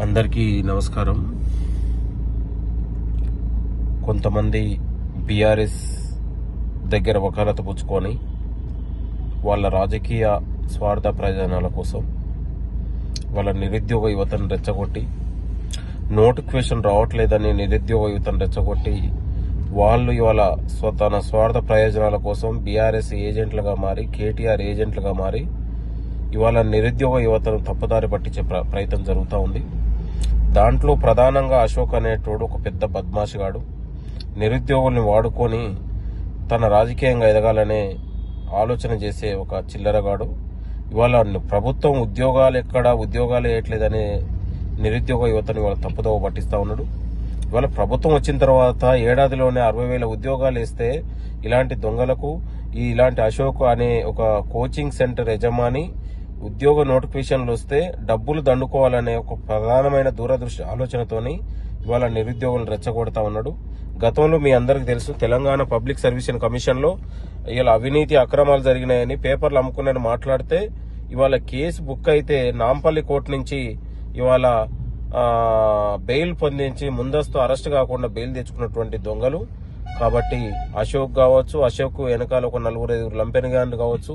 అందరికీ నమస్కారం. కొంతమంది బీఆర్ఎస్ దగ్గర వకాలత పుచ్చుకొని వాళ్ళ రాజకీయ స్వార్థ ప్రయోజనాల కోసం వాళ్ళ నిరుద్యోగ యువతను రెచ్చగొట్టి, నోటిఫికేషన్ రావట్లేదని నిరుద్యోగ యువతను రెచ్చగొట్టి వాళ్ళు ఇవాళ తన స్వార్థ ప్రయోజనాల కోసం బీఆర్ఎస్ ఏజెంట్లుగా మారి, కేటీఆర్ ఏజెంట్లుగా మారి ఇవాళ నిరుద్యోగ యువతను తప్పుదారి పట్టించే ప్రయత్నం జరుగుతూ ఉంది. దాంట్లో ప్రధానంగా అశోక్ అనేటోడు ఒక పెద్ద బద్మాషిగాడు. నిరుద్యోగుల్ని వాడుకొని తన రాజకీయంగా ఎదగాలనే ఆలోచన చేసే ఒక చిల్లరగాడు. ఇవాళ ప్రభుత్వం ఉద్యోగాలు వేయట్లేదనే నిరుద్యోగ యువతను ఇవాళ తప్పుదోవ పట్టిస్తా ఉన్నాడు. ఇవాళ ప్రభుత్వం వచ్చిన తర్వాత ఏడాదిలోనే 60,000 ఉద్యోగాలు వేస్తే ఇలాంటి దొంగలకు ఇలాంటి అశోక్ అనే ఒక కోచింగ్ సెంటర్ యజమాని ఉద్యోగ నోటిఫికేషన్లు వస్తే డబ్బులు దండుకోవాలనే ఒక ప్రధానమైన దూరదృష్టి ఆలోచనతోని ఇవాళ నిరుద్యోగులను రెచ్చగొడతా ఉన్నాడు. గతంలో మీ అందరికీ తెలుసు, తెలంగాణ పబ్లిక్ సర్వీస్ కమిషన్ లో ఇలా అవినీతి అక్రమాలు జరిగినాయని పేపర్లు అమ్ముకున్నారని మాట్లాడితే ఇవాళ కేసు బుక్ అయితే నాంపల్లి కోర్టు నుంచి ఇవాళ బెయిల్ పొందించి ముందస్తు అరెస్ట్ కాకుండా బెయిల్ తెచ్చుకున్నటువంటి దొంగలు. కాబట్టి అశోక్ కావచ్చు, అశోక్ వెనకాల ఒక 4-5 లంపెన్ కావచ్చు,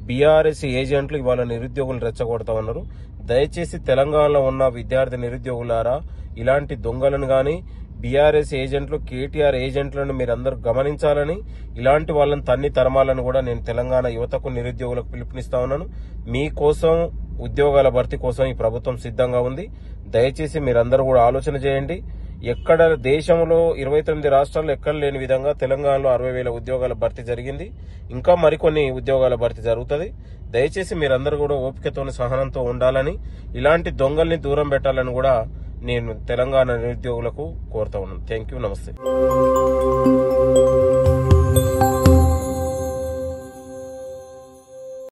బీఆర్ఎస్ ఏజెంట్లు ఇవాళ నిరుద్యోగులు రెచ్చగొడతా ఉన్నారు. దయచేసి తెలంగాణలో ఉన్న విద్యార్థి నిరుద్యోగులారా, ఇలాంటి దొంగలను గాని బీఆర్ఎస్ ఏజెంట్లు, కేటీఆర్ ఏజెంట్లను మీరందరూ గమనించాలని, ఇలాంటి వాళ్ళని తన్ని తరమాలని కూడా నేను తెలంగాణ యువతకు, నిరుద్యోగులకు పిలుపునిస్తా ఉన్నాను. మీకోసం ఉద్యోగాల భర్తీ కోసం ఈ ప్రభుత్వం సిద్ధంగా ఉంది. దయచేసి మీరందరూ కూడా ఆలోచన చేయండి. ఎక్కడ దేశంలో 29 రాష్ట్రాల్లో ఎక్కడ లేని విధంగా తెలంగాణలో 60,000 ఉద్యోగాల భర్తీ జరిగింది. ఇంకా మరికొన్ని ఉద్యోగాల భర్తీ జరుగుతుంది. దయచేసి మీరందరూ కూడా ఓపికతోని, సహనంతో ఉండాలని, ఇలాంటి దొంగల్ని దూరం పెట్టాలని కూడా నేను తెలంగాణ నిరుద్యోగులకు కోరుతా ఉన్నాను. Thank you. నమస్తే.